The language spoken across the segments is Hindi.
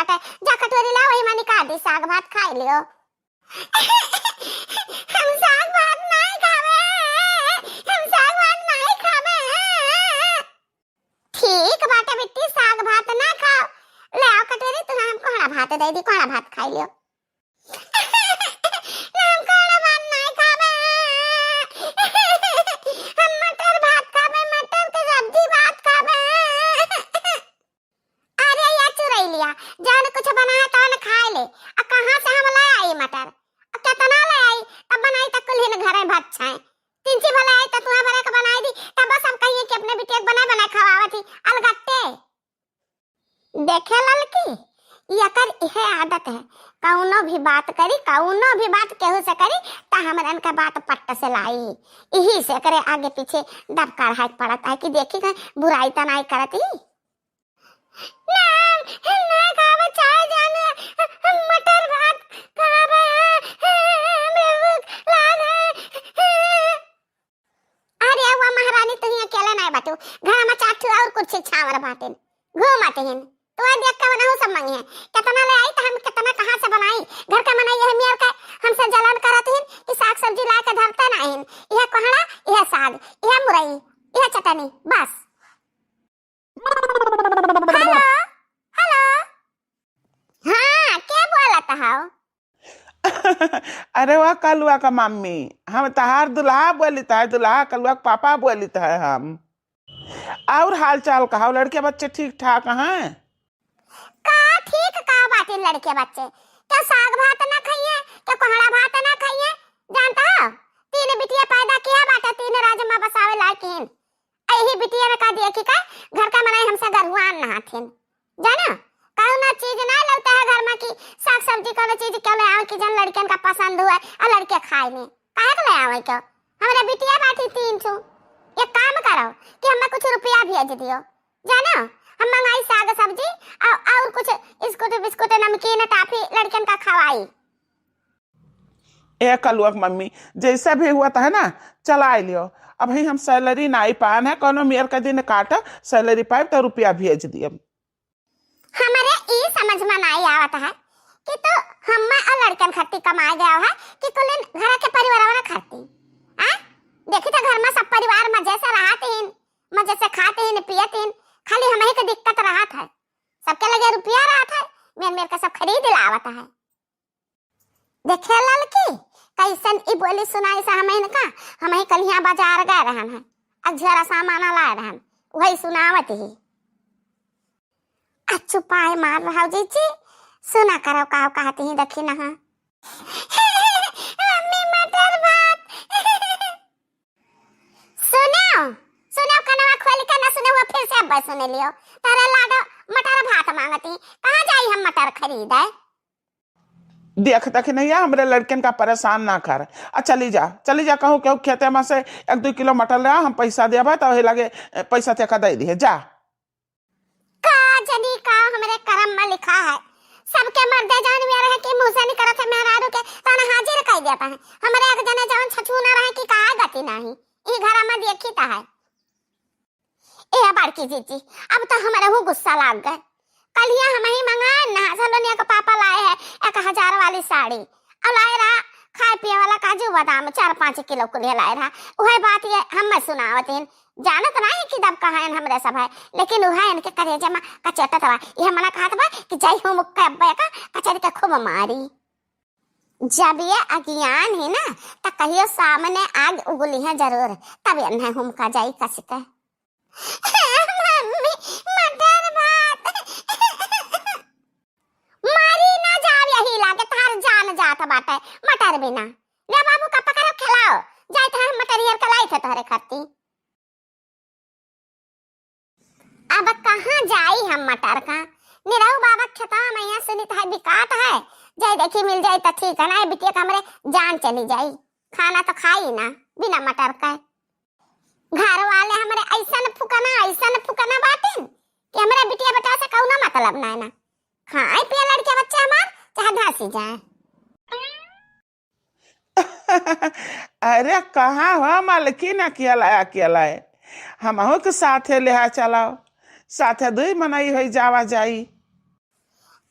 बाटे, जा कटोरी ला वही मानी का दी साग भात खाई लियो। हम साग भात नहीं खावे, हम साग भात नहीं खावे। ठीक बाटे बेटी, साग भात ना खाओ, ले आओ कटोरी, तू हम कोहड़ा भात दे दी, कोहड़ा भात खाई लियो। हम कोहड़ा भात नहीं खावे, हम मटर भात खावे, मटर के सब्जी भात खावे। अरे ये चुराई लिया, जान कुछ बनाया तो न खाए ले। अब कहां से हम ले आई मटर, अब कितना ले आई, अब बनाई तक कुल घर में भात छाए, तीन ची भले आई तो तुम्हारा भरे का बनाई दी, तब बस हम कहिए कि अपने बिटिया बना बना खवावत थी अलगट्टे। देखे ललकी, यकर यह आदत है, कौनो भी बात करी, कौनो भी बात केहू से करी ता हमरन का बात पट्ट से लाई, यही से करे आगे पीछे दबका हाथ पड़ता है कि देखी का बुराई तो नहीं करती। नाम ना खावे चाय जाने, मटर भात खावे, भूख लागे। अरे वो महारानी तुम अकेले नहीं बाटू, घर में चाटू और कुछ छावर बाटे घूमते हैं, तो देख के बनाऊ सब मंगी है, कितना ले आई तो हम कितना कहां से बनाई, घर का बनाई है मियार का हमसे जलन करत हैं कि साग सब्जी ला के धरते नहीं, यह कोहड़ा, यह साग, यह मुरई, यह चटनी, बस। हेलो हेलो, हाँ क्या बोलता है? अरे वाह कलुआ का मम्मी, हम तहार दुल्हा बोली था, दुल्हा कलुआ का पापा बोली था हम। और हाल चाल कहा, लड़के बच्चे ठीक ठाक हैं? का ठीक का बात है, लड़के बच्चे क्या साग भात ना खाइए, क्या कोहड़ा भात ना खाइए, जानता हो तीन बिटिया पैदा किया बाटा, तीन राजमा बसावे लायकिन, यही बिटिया ने का दिया कि का घर का मनाई हमसे गरुआन नहाथिन, जाना कौनो चीज ना लगता है घर में कि साग सब्जी कौनो चीज क्यों ले आवे कि जन लड़कन का पसंद हुआ और लड़के खाए में काहे के ले आवे क्यों? हमरा बिटिया बाटी तीन छू, एक काम करो कि हमें कुछ रुपया भेज दियो, जाना हम मंगाई साग सब्जी और कुछ बिस्कुट बिस्कुट नमकीन टाफी लड़कन का खवाई। ए कलुआ का मम्मी जैसा भी हुआ था है ना, चला लियो, अब हम सैलरी नहीं पान है, कोनो मेयर का दिन काट सैलरी पाए तो रुपया भेज दिए। हमारे ई समझ में नहीं आवत है कि तो हम और लड़कन खट्टी कमाए गया है कि कुल घर के परिवार वाला खट्टी, हां देखी तो घर में सब परिवार मजे से रहते हैं, मजे से खाते हैं पियते हैं, खाली हमें के दिक्कत रहत है, सबके लगे रुपया रहत है, मेर का सब खरीद लावत है। देखे ललकी कैसन ई बोली सुनाई से हमें का, हमें कल यहाँ बाजार गए रहन है, अजरा सामान लाए रहन, वही सुनावत ही। अच्छु पाए मार रहा जी जी, सुना करो का कहती ही देखी ना। मम्मी मटर भात। सुनो सुनो कनवा खोल के ना सुने हुआ फिर से अब सुने लियो, तारा लाडो मटर भात मांगती, कहां जाई हम मटर खरीदे? देख तक नहीं है हमरे लड़कन का परेशान ना कर, चली जा कहूँ केहू खेते में से 1-2 किलो मटर ले हम पैसा देबा तो लगे पैसा ते का दे दिए जा। का जनी का हमरे करम में लिखा है, सबके मर्दे जान में रहे कि मुंह से नहीं करत है मेहरारू के ताना हाजिर कह देता है, हमरे एक जने जान छछू ना रहे कि का गति नहीं, ई घर में देखी ता है। ए बाड़की जीजी अब तो हमारे हूँ गुस्सा लाग गए, कल ही हम ही मंगाए ना सलोनिया का पापा लाए है 1000 वाली साड़ी, और लाए रहा खाए पिए वाला काजू बादाम 4-5 किलो को ले लाए रहा, वह बात ये हम सुनावत हैं, जानत नहीं कि दब कहा है हमरे सब है, लेकिन वह इनके करेजा में कचटत बा, ये मना कहत बा कि जय हो मुक्का अब्बा का कचरी के खूब मारी। जब ये अज्ञान है ना तो कहियो सामने आग उगली है जरूर, तब इन्हें हुमका जाई कसके। मम्मी मटर भात। मारी ना जाव यही लागे तार जान जात बाटे मटर बिना, ले बाबू का पकड़ो खिलाओ, जाई तो हम मटर यार कलाई थे तोहरे खाती। अब कहां जाई हम मटर का, निरहु बाबा छता मैया सुनित है बिकात है, जाई देखी मिल जाई तो ठीक है ना, बिटिया हमरे जान चली जाई, खाना तो खाई ना बिना मटर का। घर वाले हमारे ऐसा फुकना बातें कि हमारे बिटिया बेटा से कौनो मतलब ना है ना, खाए पिए लड़के बच्चे हमार चाहे धासी जाए। अरे कहाँ हो मालकिन, अकेला है हम के साथे ले चलाओ, साथे 2 मनाई हो जावा जाई।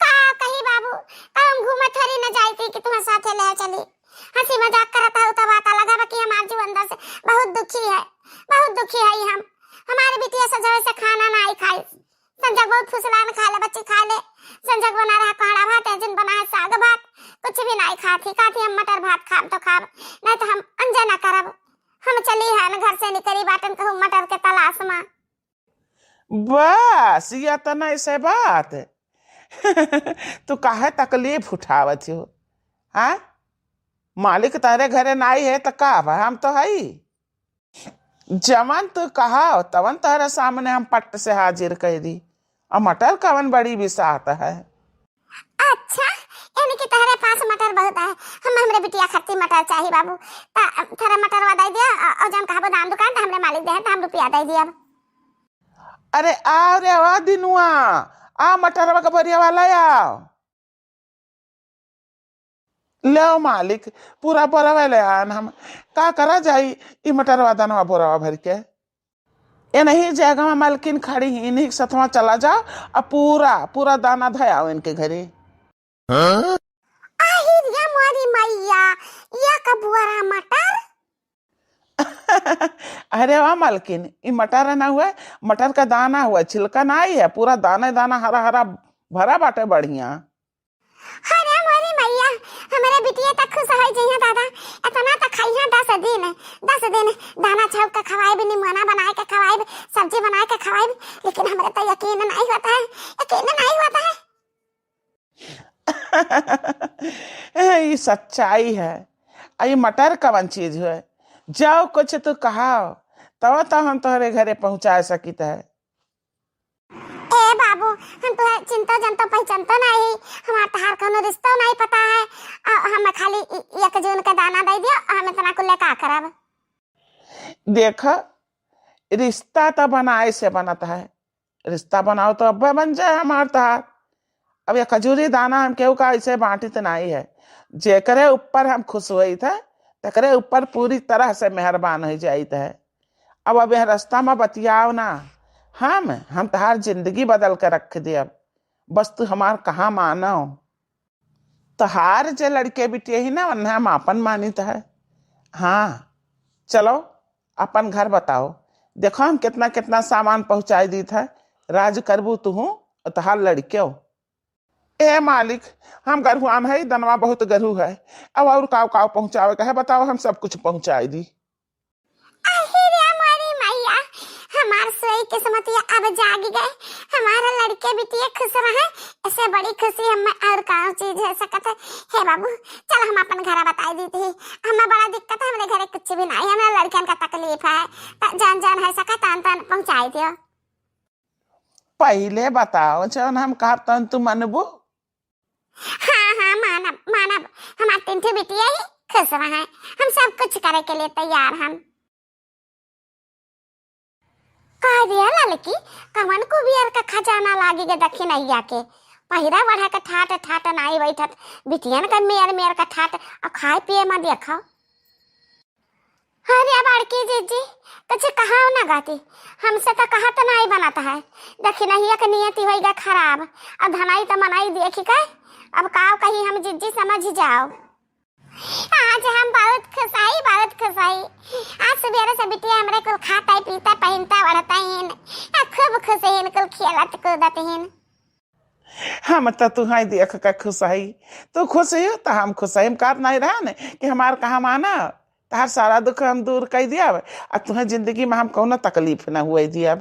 का हम घूमे थोड़ी न जाती कि तुम्हें साथे ले चली। हंसी मजाक करता हो तो बात अलग है, बाकी हमारे जीवन अंदर से बहुत दुखी है, बहुत दुखी है हम। हमारे बिटिया सजवे से खाना ना आई खाई, संजग बहुत फुसलान खा ले, बच्ची खा ले। संजग बना रहा कोहड़ा भात, जिन बना है साग भात, कुछ भी नहीं खाती। कहती हम मटर भात खाब तो खाब, नहीं तो हम अनजाना करब। हम चली है न घर से निकली बाटन कहूँ मटर के तलाश में। बस ये तो नहीं से बात तू काहे तकलीफ उठावत हो? हाँ, मालिक तारे घरे नाई है तो का बा, हम तो हई। जवन तू कहा तवन तारे सामने हम पट्ट से हाजिर कर दी। और मटर कवन बड़ी बिसात है। अच्छा, यानी कि तुम्हारे पास मटर बहुत है। हमरे बिटिया खट्टी मटर चाहिए बाबू। थोड़ा मटर वादा दिया और जन कहबो दाम दुकान तो हमरे मालिक दे तो हम रुपया दे दिया। अरे आओ रे वा दिनुआ, आ मटर का भरिया वाला आओ। लो मालिक पूरा बोरा वाले आन हम का करा जाई। ई मटर वादनवा बोरा भर के ये नहीं जगह में मालकिन खड़ी ही, इन्हीं सतवा चला जाओ और पूरा पूरा दाना धयाओ इनके घरे। आहिरिया मोरी मैया, ये का बुआरा मटर। अरे वाह मालकिन, ये मटर ना हुआ, मटर का दाना हुआ, छिलका ना ही है, पूरा दाना दाना हरा हरा भरा बाटे बढ़िया। अरे मोरी मैया, हमारे बिटिया तक खुश हो जइया दादा। इतना तक खाइया 10 दिन दाना छौक के खवाए, निमोना बनाए के खवाए, सब्जी बनाए के खवाए, लेकिन हमारे तो यकीन नहीं होता है, यकीन नहीं होता है। ये सच्चाई है। ये मटर कवन चीज है? जाओ कुछ तो कहा तब तो हम तुम्हारे घरे पहुंचा सकित है। ए बाबू, हम तो चिंता जनता पहचानता नहीं, हमारा तहार कोनो रिश्ता नहीं पता है। हम खाली एक जून का दाना दे दियो, हम इतना कुल का करब। देखो, रिश्ता तो बनाए से बनता है, रिश्ता बनाओ तो अब बन जाए हमार तहार। अब ये खजूरी दाना हम केहू का ऐसे बांटी तो नहीं है। जेकरे ऊपर हम खुश हुई थे तकरे ऊपर पूरी तरह से मेहरबान हो जाइत है। अब यह रास्ता में बतियाओ ना, हम तहार जिंदगी बदल कर रख दे। अब बस तू हमार कहाँ मानो। तहार जो लड़के बिटिया ही ना उन्हें हम अपन मानित है। हाँ चलो अपन घर बताओ। देखो हम कितना कितना सामान पहुंचाई दी था। राज करबू तू और तहार लड़के हो। ए मालिक, हम गरुआन है, दनवा बहुत गरु है। अब और काव काव पहुंचावे का है बताओ, हम सब कुछ पहुंचाई दी। हमार सोई किस्मतिया अब जाग गए। हमारा लड़के बिटिया खुश रहे, इससे बड़ी खुशी हमें और कौन चीज है सकत है। हे बाबू चल हम अपन घर बता दी थी। हमें बड़ा दिक्कत है, हमारे घरे कुछ भी नहीं, हमारे लड़कन का तकलीफ है, जान जान है सकत तान तान पहुंचाई दियो। पहले बताओ जौन हम कहा तन तू मनबू। हाँ मानब मानब, हमार तीनों बिटिया ही खुश रहे, हम सब कुछ करे के लिए तैयार। हम कह दिया लड़की कवन को बियर का खजाना लागी के दक्षिण अय्या के पहिरा बढ़ा के ठाट ठाट नाई बैठत बिटियन का मेयर मेयर का ठाट और खाए पिए में देखो। अरे बड़की जीजी कुछ कहा ना गाती, हमसे तो कहा तो नहीं बनाता है। दक्षिण अय्या की नियति होएगा खराब, अब धनाई तो मनाई देखी का। अब काव कहीं हम जीजी समझ जाओ। आज हम बहुत खुश आई। आज सवेरे से बिटिया हमरे कुल खाता पीता पहनता बढ़ता हिन, खूब खुश हिन, कुल खेलत कूदत हिन। हम तो तुम्हारी देख कर खुश है। तू खुश हो तो हम खुश है। हम कहत नहीं रहा न कि हमार कहा माना तार सारा दुख हम दूर कर दिया और तुम्हें जिंदगी में हम कौन तकलीफ न हुए दिया।